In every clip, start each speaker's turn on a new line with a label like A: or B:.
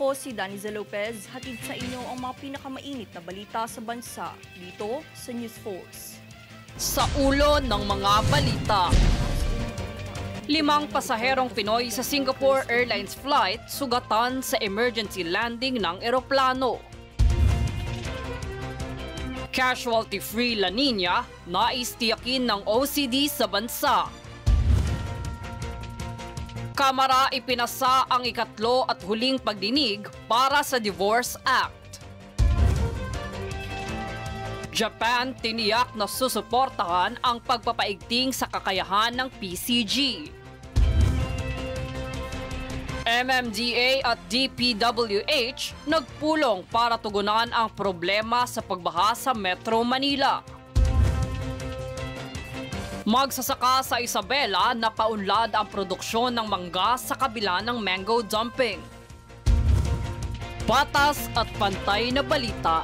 A: Ako si Daniza Lopez, hatid sa inyo ang mga pinakamainit na balita sa bansa dito sa News Force.
B: Sa ulo ng mga balita. 5 pasaherong Pinoy sa Singapore Airlines flight sugatan sa emergency landing ng eroplano. Casualty-free La Nina, nais tiyakin ng OCD sa bansa. Kamara ipinasa ang ikatlo at huling pagdinig para sa Divorce Act. Japan tiniyak na susuportahan ang pagpapaigting sa kakayahan ng PCG. MMDA at DPWH nagpulong para tugunan ang problema sa pagbaha sa Metro Manila. Magsasaka sa Isabela na paunlad ang produksyon ng mangga sa kabila ng mango dumping. Patas at pantay na balita.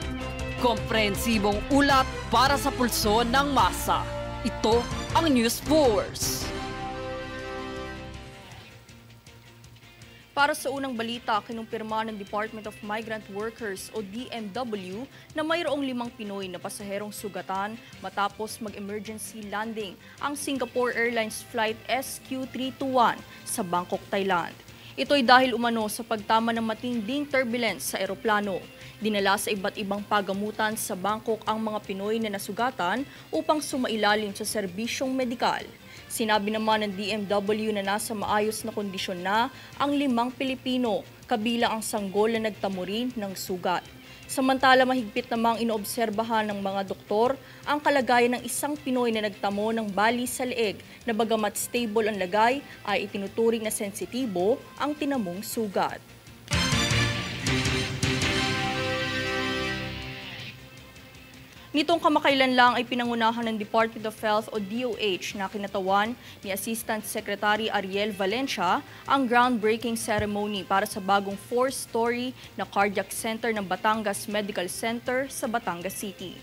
B: Komprehensibong ulat para sa pulso ng masa. Ito ang News Force.
A: Para sa unang balita, kinumpirma ng Department of Migrant Workers o DMW na mayroong 5 Pinoy na pasaherong sugatan matapos mag-emergency landing ang Singapore Airlines Flight SQ321 sa Bangkok, Thailand. Ito'y dahil umano sa pagtama ng matinding turbulence sa eroplano. Dinala sa iba't ibang pagamutan sa Bangkok ang mga Pinoy na nasugatan upang sumailalim sa serbisyong medikal. Sinabi naman ng DMW na nasa maayos na kondisyon na ang 5 Pilipino, kabilang ang sanggol na nagtamo rin ng sugat. Samantala, mahigpit namang inoobserbahan ng mga doktor ang kalagayan ng isang Pinoy na nagtamo ng bali sa leeg na bagamat stable ang lagay ay itinuturing na sensitibo ang tinamong sugat. Nitong kamakailan lang ay pinangunahan ng Department of Health o DOH na kinatawan ni Assistant Secretary Ariel Valencia ang groundbreaking ceremony para sa bagong 4-story na cardiac center ng Batangas Medical Center sa Batangas City.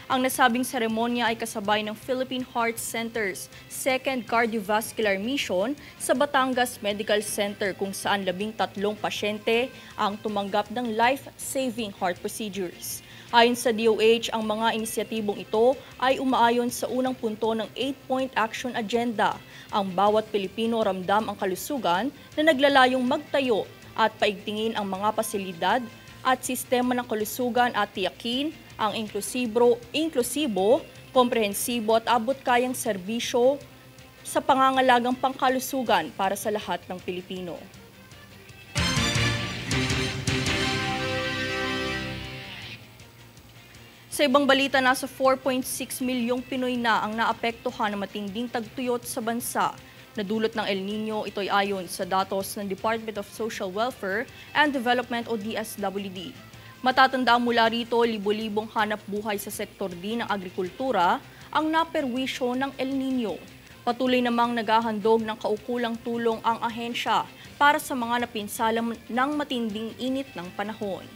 A: Ang nasabing seremonya ay kasabay ng Philippine Heart Center's second cardiovascular mission sa Batangas Medical Center kung saan 13 pasyente ang tumanggap ng life-saving heart procedures. Ayon sa DOH, ang mga inisyatibong ito ay umaayon sa unang punto ng 8-point action agenda. Ang bawat Pilipino ramdam ang kalusugan na naglalayong magtayo at paigtingin ang mga pasilidad at sistema ng kalusugan at tiyakin ang inklusibo, komprehensibo at abot-kayang serbisyo sa pangangalagang pangkalusugan para sa lahat ng Pilipino. Sa ibang balita, nasa 4.6 milyong Pinoy na ang naapektuhan ng matinding tagtuyot sa bansa. Nadulot ng El Nino, ito'y ayon sa datos ng Department of Social Welfare and Development o DSWD. Matatanda mula rito, libo-libong hanap buhay sa sektor din ng agrikultura ang naperwisyo ng El Nino. Patuloy namang naghahandog ng kaukulang tulong ang ahensya para sa mga napinsala ng matinding init ng panahon.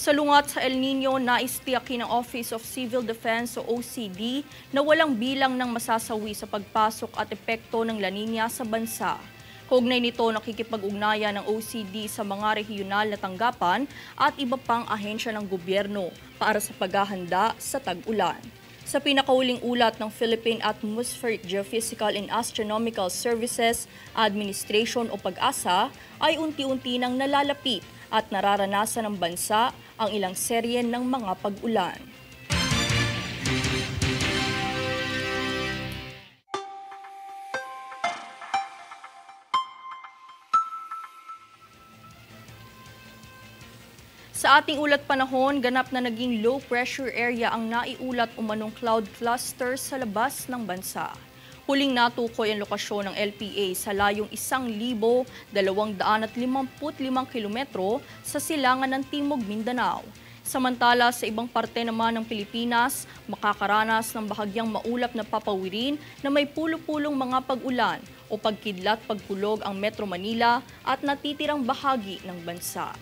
A: Sa lungat sa El Nino, nais tiyakin ng Office of Civil Defense o OCD na walang bilang ng masasawi sa pagpasok at epekto ng La Nina sa bansa. Kaugnay nito, nakikipag-ugnayan ng OCD sa mga regional na tanggapan at iba pang ahensya ng gobyerno para sa paghahanda sa tag-ulan. Sa pinakauling ulat ng Philippine Atmospheric Geophysical and Astronomical Services Administration o PAGASA ay unti-unti nang nalalapit at nararanasan ng bansa ang ilang serye ng mga pag-ulan. Sa ating ulat panahon, ganap na naging low pressure area ang naiulat umanong cloud cluster sa labas ng bansa. Huling natukoy ang lokasyon ng LPA sa layong 1,255 kilometro sa silangan ng Timog Mindanao. Samantala, sa ibang parte naman ng Pilipinas, makakaranas ng bahagyang maulap na papawirin na may pulo-pulong mga pag-ulan o pagkidlat-pagkulog ang Metro Manila at natitirang bahagi ng bansa.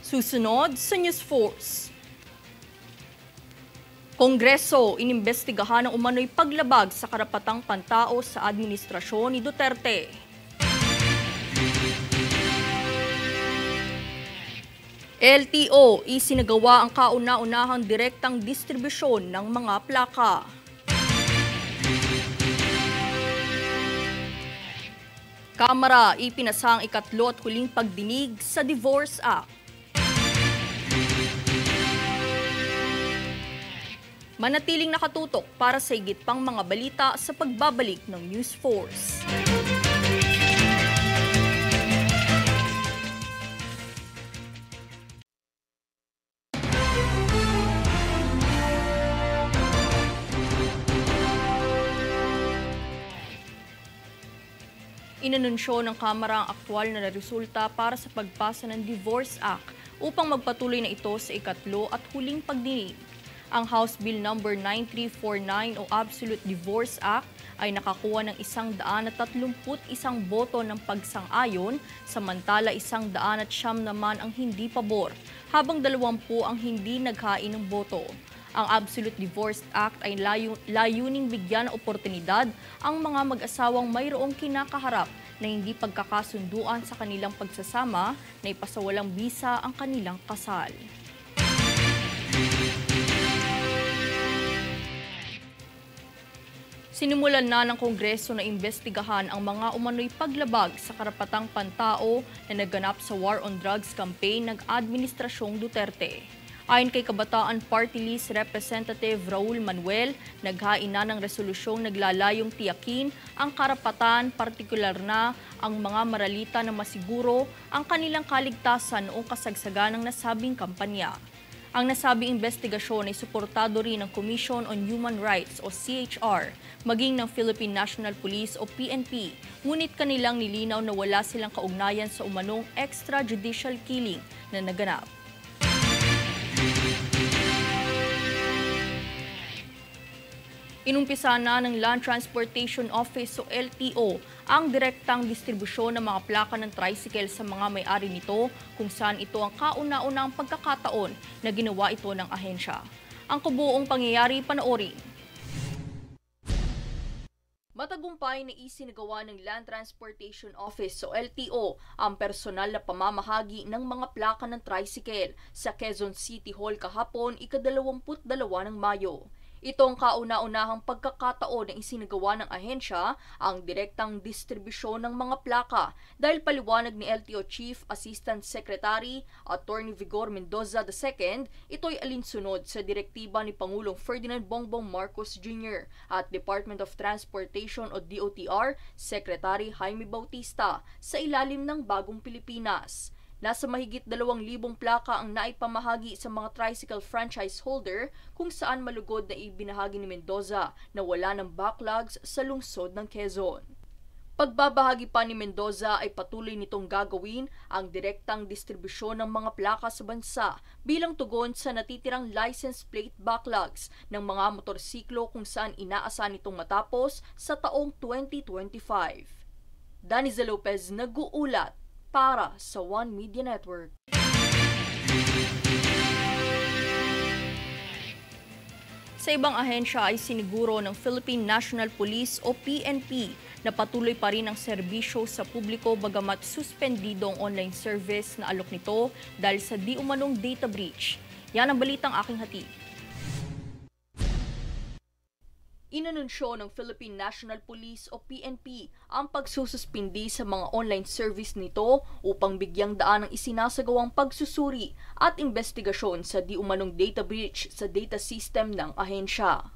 A: Susunod sa News Force. Kongreso, inimbestigahan ang umano'y paglabag sa karapatang pantao sa administrasyon ni Duterte. LTO, isinagawa ang kauna-unahang direktang distribusyon ng mga plaka. Kamara, ipinasa ang ikatlo at huling pagdinig sa Divorce Act. Manatiling nakatutok para sa higit pang mga balita sa pagbabalik ng News Force. Inanunsyo ng Kamara ang aktwal na resulta para sa pagpasa ng Divorce Act upang magpatuloy na ito sa ikatlo at huling pagdinig. Ang House Bill No. 9349 o Absolute Divorce Act ay nakakuha ng 131 boto ng pagsang-ayon, samantala 109 naman ang hindi pabor, habang 20 ang hindi naghain ng boto. Ang Absolute Divorce Act ay layuning bigyan ng oportunidad ang mga mag-asawang mayroong kinakaharap na hindi pagkakasunduan sa kanilang pagsasama na ipasawalang bisa ang kanilang kasal. Sinimulan na ng Kongreso na imbestigahan ang mga umano'y paglabag sa karapatang pantao na naganap sa War on Drugs campaign ng Administrasyong Duterte. Ayon kay Kabataan Party List Representative Raul Manuel, naghain na ng resolusyong naglalayong tiyakin ang karapatan, partikular na ang mga maralita na masiguro ang kanilang kaligtasan noong kasagsagan ng nasabing kampanya. Ang nasabing investigasyon ay suportado rin ng Commission on Human Rights o CHR, maging ng Philippine National Police o PNP, ngunit kanilang nilinaw na wala silang kaugnayan sa umanong extrajudicial killing na naganap. Inumpisa na ng Land Transportation Office o LTO ang direktang distribusyon ng mga plaka ng tricycle sa mga may-ari nito kung saan ito ang kauna-unang pagkakataon na ginawa ito ng ahensya. Ang kabuuang pangyayari panoorin. Matagumpay na isinagawa ng Land Transportation Office o LTO ang personal na pamamahagi ng mga plaka ng tricycle sa Quezon City Hall kahapon ika-22 ng Mayo. Ito ang kauna-unahang pagkakataon na isinagawa ng ahensya ang direktang distribusyon ng mga plaka dahil paliwanag ni LTO Chief Assistant Secretary Attorney Vigor Mendoza II, ito'y alinsunod sa direktiba ni Pangulong Ferdinand Bongbong Marcos Jr. at Department of Transportation o DOTR Secretary Jaime Bautista sa ilalim ng Bagong Pilipinas. Nasa mahigit 2,000 plaka ang naipamahagi sa mga tricycle franchise holder kung saan malugod na ibinahagi ni Mendoza na wala ng backlogs sa lungsod ng Quezon. Pagbabahagi pa ni Mendoza ay patuloy nitong gagawin ang direktang distribusyon ng mga plaka sa bansa bilang tugon sa natitirang license plate backlogs ng mga motorsiklo kung saan inaasahan nitong matapos sa taong 2025. Daniza Lopez nag-uulat para sa One Media Network. Sa ibang ahensya ay siniguro ng Philippine National Police o PNP na patuloy pa rin ang serbisyo sa publiko bagamat suspendido ang online service na alok nito dahil sa di umanong data breach. Yan ang balitang aking hatid. Inanunsyo ng Philippine National Police o PNP ang pagsususpindi sa mga online service nito upang bigyang daan ang isinasagawang pagsusuri at investigasyon sa di umanong data breach sa data system ng ahensya.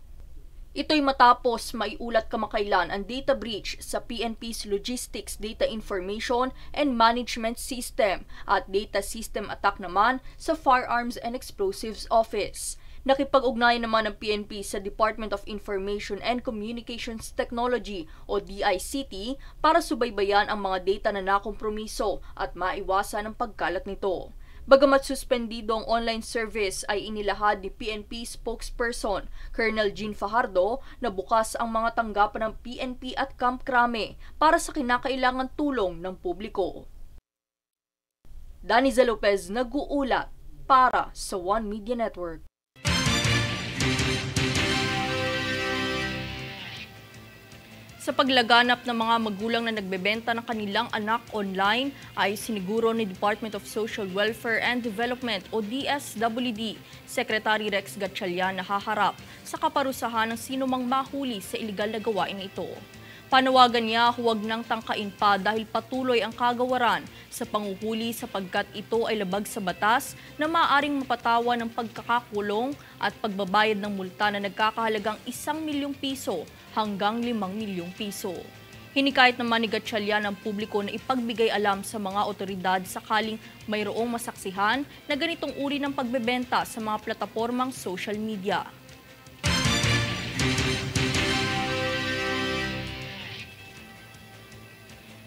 A: Ito'y matapos maiulat kamakailan ang data breach sa PNP's Logistics Data Information and Management System at data system attack naman sa Firearms and Explosives Office. Nakipag-ugnayan naman ng PNP sa Department of Information and Communications Technology o DICT para subaybayan ang mga data na nakompromiso at maiwasan ang pagkalat nito. Bagamat suspendido ang online service ay inilahad ni PNP spokesperson Colonel Jean Fajardo na bukas ang mga tanggapan ng PNP at Camp Crame para sa kinakailangan tulong ng publiko. Daniza Lopez nag-uulat para sa One Media Network. Sa paglaganap ng mga magulang na nagbebenta ng kanilang anak online ay siniguro ni Department of Social Welfare and Development o DSWD Secretary Rex Gatchalian na haharap sa kaparusahan ng sinumang mahuli sa iligal na gawain ito. Panawagan niya huwag nang tangkain pa dahil patuloy ang kagawaran sa panguhuli sapagkat ito ay labag sa batas na maaaring mapatawa ng pagkakakulong at pagbabayad ng multa na nagkakahalagang 1 milyong piso hanggang 5 milyong piso. Hinikayat naman ni Gatchalian ang publiko na ipagbigay alam sa mga otoridad sakaling mayroong masaksihan na ganitong uri ng pagbebenta sa mga platapormang social media.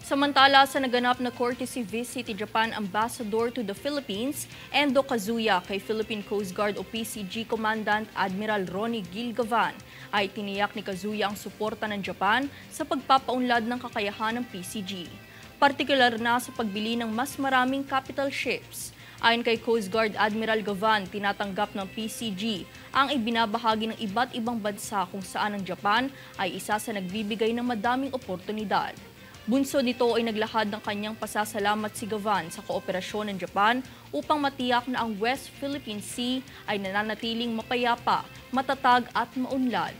A: Samantala, sa naganap na courtesy visit ni Japan Ambassador to the Philippines, Endo Kazuya kay Philippine Coast Guard o PCG Commandant Admiral Ronnie Gilgavan, ay tiniyak ni Kazuya ang suporta ng Japan sa pagpapaunlad ng kakayahan ng PCG. Partikular na sa pagbili ng mas maraming capital ships. Ayon kay Coast Guard Admiral Gavan, tinatanggap ng PCG ang ibinabahagi ng iba't ibang bansa kung saan ang Japan ay isa sa nagbibigay ng madaming oportunidad. Bunso nito ay naglahad ng kanyang pasasalamat si Gavan sa kooperasyon ng Japan upang matiyak na ang West Philippine Sea ay nananatiling mapayapa, matatag at maunlad.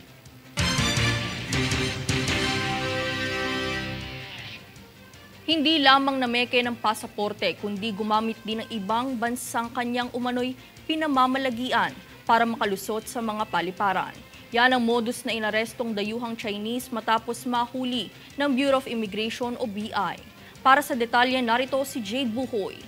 A: Hindi lamang nameke ng pasaporte kundi gumamit din ng ibang bansang kanyang umano'y pinamamalagian para makalusot sa mga paliparan. Yan ang modus na inarestong dayuhang Chinese matapos mahuli ng Bureau of Immigration o BI. Para sa detalye, narito si Jade Buhoy.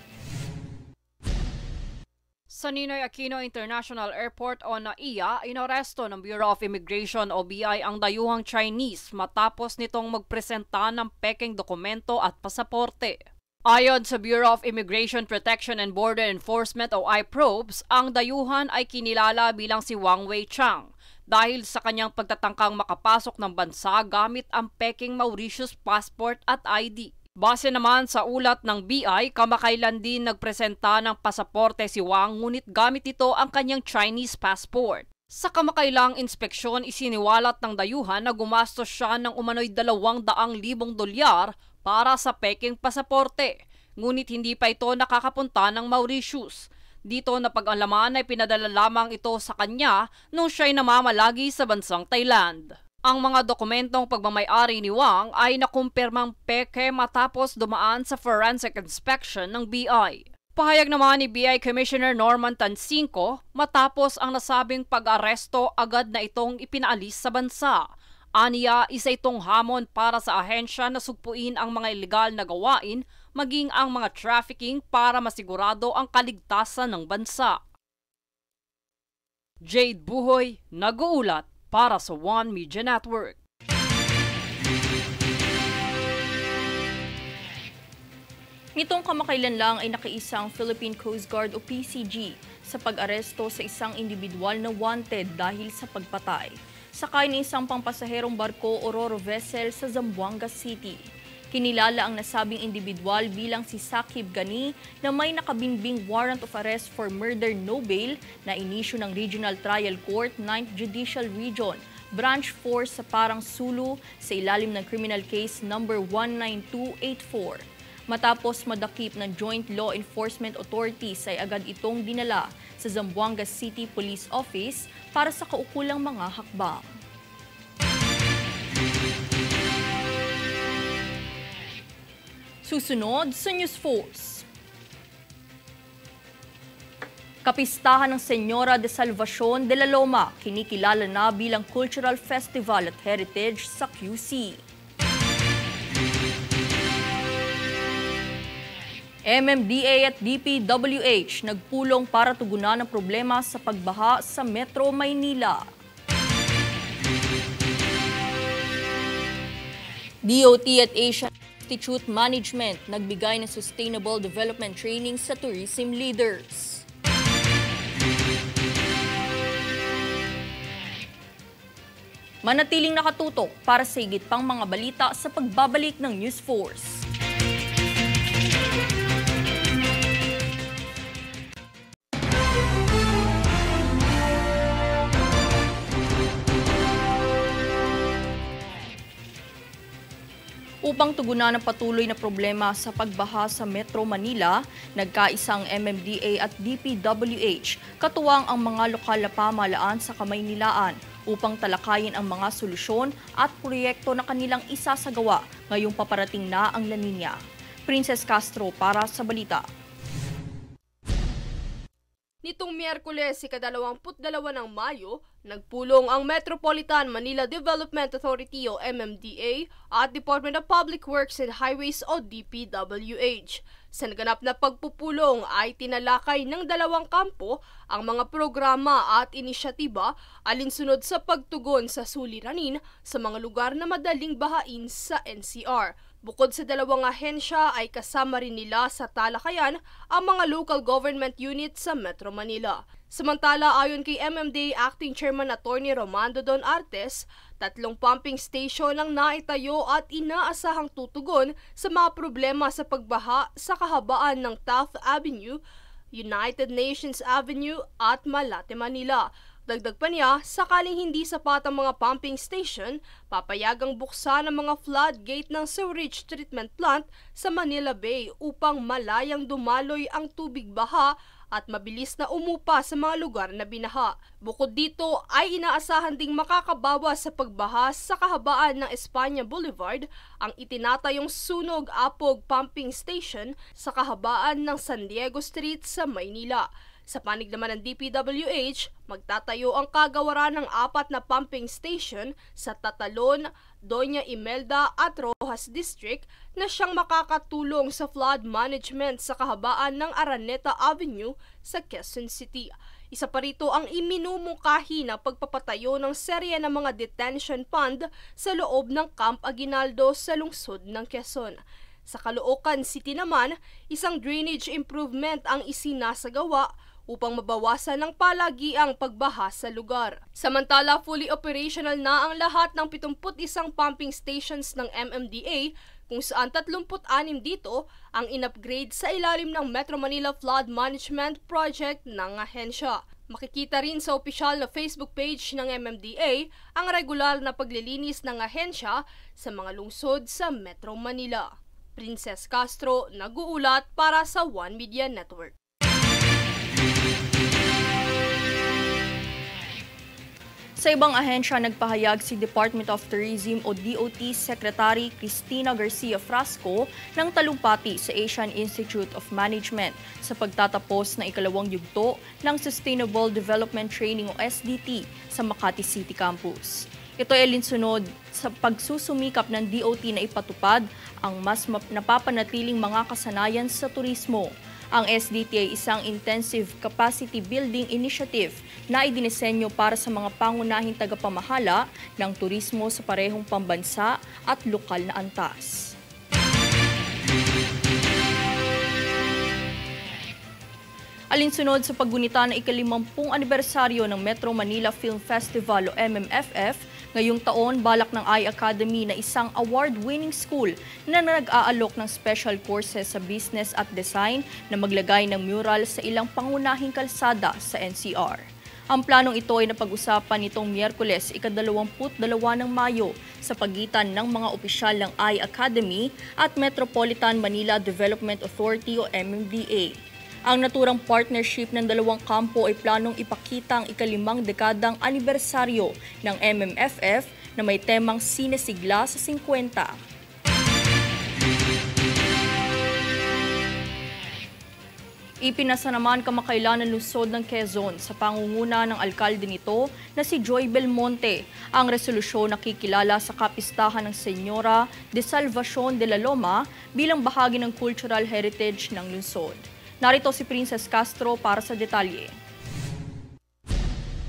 B: Sa Ninoy Aquino International Airport o NAIA, inaresto ng Bureau of Immigration o BI ang dayuhang Chinese matapos nitong magpresenta ng peking dokumento at pasaporte. Ayon sa Bureau of Immigration Protection and Border Enforcement o IPROBS, ang dayuhan ay kinilala bilang si Wang Weichang dahil sa kanyang pagtatangkang makapasok ng bansa gamit ang peking Mauritius passport at ID. Base naman sa ulat ng BI, kamakailan din nagpresenta ng pasaporte si Wang ngunit gamit ito ang kanyang Chinese passport. Sa kamakailang inspeksyon, isiniwalat ng dayuhan na gumastos siya ng umano'y 200,000 dolyar para sa peking pasaporte, ngunit hindi pa ito nakakapunta ng Mauritius. Dito na pag-alaman ay pinadala lamang ito sa kanya nung siya'y namamalagi sa bansang Thailand. Ang mga dokumentong pagmamay-ari ni Wang ay nakumpirmang peke matapos dumaan sa forensic inspection ng BI. Pahayag naman ni BI Commissioner Norman Tansinko, matapos ang nasabing pag-aresto agad na itong ipinaalis sa bansa. Aniya, isa itong hamon para sa ahensya na sugpuin ang mga ilegal na gawain maging ang mga trafficking para masigurado ang kaligtasan ng bansa. Jade Buhoy, nag-uulat para sa One Media Network.
A: Nitong kamakailan lang ay nakiisa ang Philippine Coast Guard o PCG sa pag-aresto sa isang individual na wanted dahil sa pagpatay sakay ng isang pampasaherong barko o ro-ro vessel sa Zamboanga City. Kinilala ang nasabing individual bilang si Sakib Gani na may nakabinbing warrant of arrest for murder no bail na inisyu ng Regional Trial Court 9th Judicial Region, Branch 4 sa Parang Sulu sa ilalim ng Criminal Case number 19284. Matapos madakip ng Joint Law Enforcement Authorities ay agad itong dinala sa Zamboanga City Police Office para sa kaukulang mga hakbang. Susunod sa News Force. Kapistahan ng Señora de Salvacion de la Loma, kinikilala na bilang Cultural Festival at Heritage sa QC. MMDA at DPWH nagpulong para tugunan ang problema sa pagbaha sa Metro Maynila. DOT at Asian Institute Management nagbigay ng Sustainable Development Training sa tourism leaders. Manatiling nakatutok para sa higit pang mga balita sa pagbabalik ng News Force. Upang tugunan ang patuloy na problema sa pagbaha sa Metro Manila, nagkaisang MMDA at DPWH katuwang ang mga lokal na pamahalaan sa Kamaynilaan upang talakayin ang mga solusyon at proyekto na kanilang isasagawa ngayong paparating na ang La Nina. Princess Castro para sa balita.
C: Nitong Miyerkules, ika-22 ng Mayo, nagpulong ang Metropolitan Manila Development Authority o MMDA at Department of Public Works and Highways o DPWH. Sa naganap na pagpupulong ay tinalakay ng dalawang kampo ang mga programa at inisyatiba alinsunod sa pagtugon sa suliranin sa mga lugar na madaling bahain sa NCR. Bukod sa dalawang ahensya ay kasama rin nila sa talakayan ang mga local government units sa Metro Manila. Samantala, ayon kay MMDA Acting Chairman Attorney Romando Don Artes, 3 pumping station ang naitayo at inaasahang tutugon sa mga problema sa pagbaha sa kahabaan ng Taft Avenue, United Nations Avenue at Malate, Manila. Dagdag pa niya, sakaling hindi sapat ang mga pumping station, papayagang buksan ang mga floodgate ng sewage treatment plant sa Manila Bay upang malayang dumaloy ang tubig baha at mabilis na umupa sa mga lugar na binaha. Bukod dito ay inaasahan ding makakabawas sa pagbaha sa kahabaan ng Espanya Boulevard ang itinatayong Sunog-Apog Pumping Station sa kahabaan ng San Diego Street sa Maynila. Sa panig naman ng DPWH, magtatayo ang kagawaran ng 4 na pumping station sa Tatalon, Doña Imelda at Rojas District na siyang makakatulong sa flood management sa kahabaan ng Araneta Avenue sa Quezon City. Isa pa rito ang iminumungkahi na pagpapatayo ng serye ng mga detention pond sa loob ng Camp Aguinaldo sa lungsod ng Quezon. Sa Caloocan City naman, isang drainage improvement ang isinasagawa upang mabawasan ng palagiang pagbaha sa lugar. Samantala, fully operational na ang lahat ng 71 pumping stations ng MMDA kung saan 36 dito ang in-upgrade sa ilalim ng Metro Manila Flood Management Project ng ahensya. Makikita rin sa opisyal na Facebook page ng MMDA ang regular na paglilinis ng ahensya sa mga lungsod sa Metro Manila. Princess Castro, nag-uulat para sa One Media Network.
A: Sa ibang ahensya, nagpahayag si Department of Tourism o DOT Secretary Cristina Garcia Frasco ng talumpati sa Asian Institute of Management sa pagtatapos ng ikalawang yugto ng Sustainable Development Training o SDT sa Makati City Campus. Ito ay alinsunod sa pagsusumikap ng DOT na ipatupad ang mas napapanatiling mga kasanayan sa turismo. Ang SDT ay isang intensive capacity building initiative na idinisenyo para sa mga pangunahing tagapamahala ng turismo sa parehong pambansa at lokal na antas. Alinsunod sa paggunita ng ika-50 anibersaryo ng Metro Manila Film Festival o MMFF, ngayong taon balak ng iAcademy na isang award-winning school na nag-aalok ng special courses sa business at design na maglagay ng mural sa ilang pangunahing kalsada sa NCR. Ang planong ito ay napag-usapan nitong Miyerkules, ika-22 ng Mayo sa pagitan ng mga opisyal ng iAcademy at Metropolitan Manila Development Authority o MMDA. Ang naturang partnership ng dalawang kampo ay planong ipakita ang ika-5 dekadang anibersaryo ng MMFF na may temang sinesigla sa 50. Ipinasa naman kamakailan ng lungsod ng Quezon sa pangunguna ng alkalde nito na si Joy Belmonte ang resolusyon na kikilala sa kapistahan ng Señora de Salvacion de la Loma bilang bahagi ng cultural heritage ng lungsod. Narito si Princess Castro para sa detalye.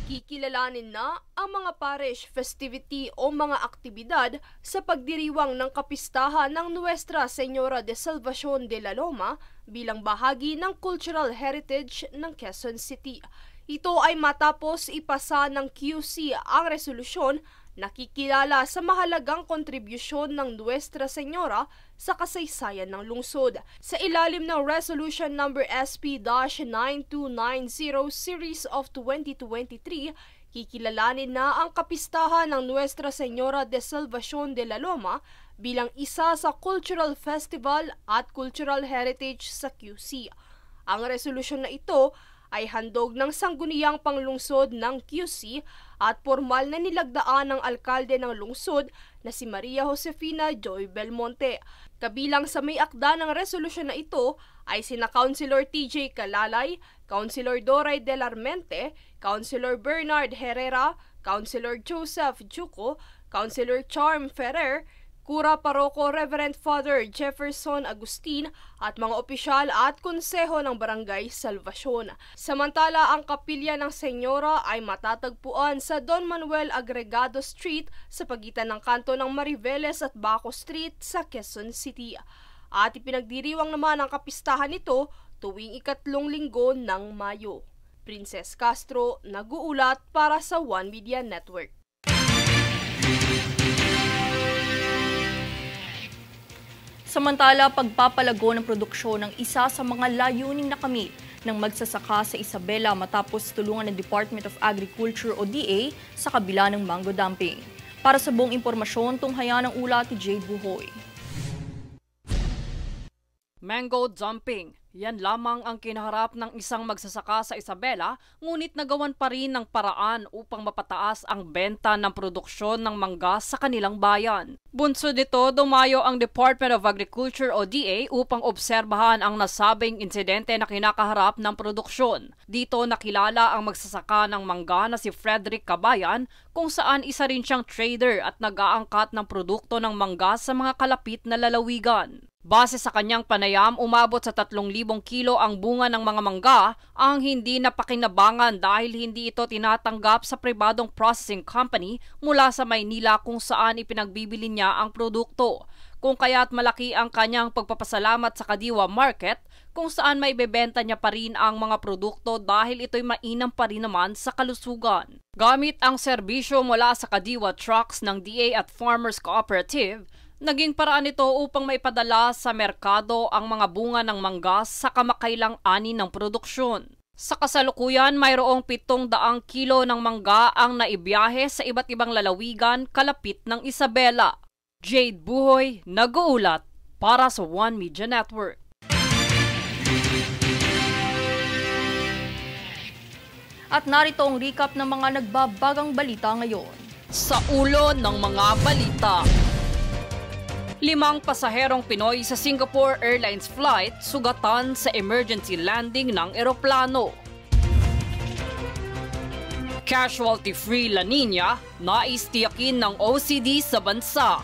C: Kikilalanin na ang mga parish festivity o mga aktibidad sa pagdiriwang ng kapistahan ng Nuestra Señora de Salvacion de la Loma bilang bahagi ng cultural heritage ng Quezon City. Ito ay matapos ipasa ng QC ang resolusyon nakikilala sa mahalagang kontribusyon ng Nuestra Señora sa kasaysayan ng lungsod. Sa ilalim ng Resolution number SP-9290 Series of 2023, kikilalanin na ang kapistahan ng Nuestra Señora de Salvación de la Loma bilang isa sa cultural festival at cultural heritage sa QC. Ang resolusyon na ito ay handog ng sangguniang panglungsod ng QC at formal na nilagdaan ng alkalde ng lungsod na si Maria Josefina Joy Belmonte. Kabilang sa may akda ng resolusyon na ito ay sina Councilor TJ Calalay, Councilor Doray Del Armente, Councilor Bernard Herrera, Councilor Joseph Juco, Councilor Charm Ferrer, Kura Paroko Reverend Father Jefferson Agustin at mga opisyal at konseho ng Barangay Salvacion. Samantala, ang kapilya ng Senyora ay matatagpuan sa Don Manuel Agregado Street sa pagitan ng kanto ng Mariveles at Baco Street sa Quezon City. At ipinagdiriwang naman ang kapistahan nito tuwing ikatlong linggo ng Mayo. Princess Castro, nag-uulat para sa One Media Network.
A: Samantala, pagpapalago ng produksyon ng isa sa mga layuning nakamit ng magsasaka sa Isabela matapos tulungan ng Department of Agriculture o DA sa kabila ng mango dumping. Para sa buong impormasyon, tunghayan ang ulat ni Jade Buhoy.
B: Mango dumping. Yan lamang ang kinaharap ng isang magsasaka sa Isabela, ngunit nagawan pa rin ng paraan upang mapataas ang benta ng produksyon ng mangga sa kanilang bayan. Bunsod nito, dumayo ang Department of Agriculture o DA upang obserbahan ang nasabing insidente na kinakaharap ng produksyon. Dito nakilala ang magsasaka ng mangga na si Frederick Cabayan, kung saan isa rin siyang trader at nag-aangkat ng produkto ng mangga sa mga kalapit na lalawigan. Base sa kanyang panayam, umabot sa 3,000 kilo ang bunga ng mga mangga ang hindi napakinabangan dahil hindi ito tinatanggap sa pribadong processing company mula sa Maynila kung saan ipinagbibili niya ang produkto. Kung kaya't malaki ang kanyang pagpapasalamat sa Kadiwa Market kung saan may bebenta niya pa rin ang mga produkto dahil ito'y mainam pa rin naman sa kalusugan. Gamit ang serbisyo mula sa Kadiwa Trucks ng DA at Farmers Cooperative, naging paraan ito upang maipadala sa merkado ang mga bunga ng mangga sa kamakailang ani ng produksyon. Sa kasalukuyan, mayroong 700 kilo ng mangga ang naibiyahe sa iba't ibang lalawigan kalapit ng Isabela. Jade Buhoy, nag-uulat para sa One Media Network.
A: At narito ang recap ng mga nagbabagang balita ngayon.
B: Sa ulo ng mga balita, 5 pasaherong Pinoy sa Singapore Airlines flight sugatan sa emergency landing ng eroplano. Casualty-free La Nina, nais tiyakin ng OCD sa bansa.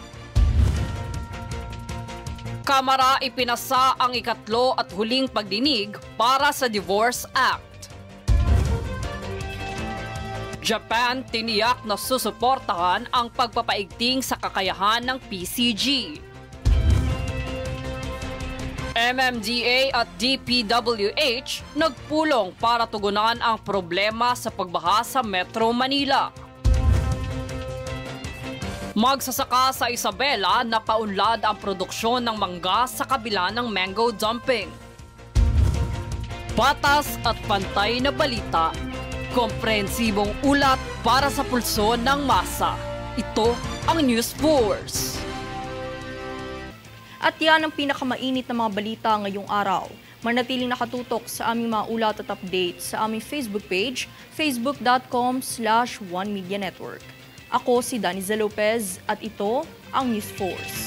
B: Kamara ipinasa ang ikatlo at huling pagdinig para sa Divorce Act. Japan tiniyak na susuportahan ang pagpapaigting sa kakayahan ng PCG. MMDA at DPWH nagpulong para tugunan ang problema sa pagbaha sa Metro Manila. Magsasaka sa Isabela na paunlad ang produksyon ng mangga sa kabila ng mango dumping. Patas at pantay na balita. Komprehensibong ulat para sa pulso ng masa. Ito ang News Force.
A: At yan ang pinakamainit na mga balita ngayong araw. Manatiling nakatutok sa aming mga ulat at updates sa aming Facebook page, facebook.com/OneMediaNetwork. Ako si Daniza Lopez at ito ang News Force.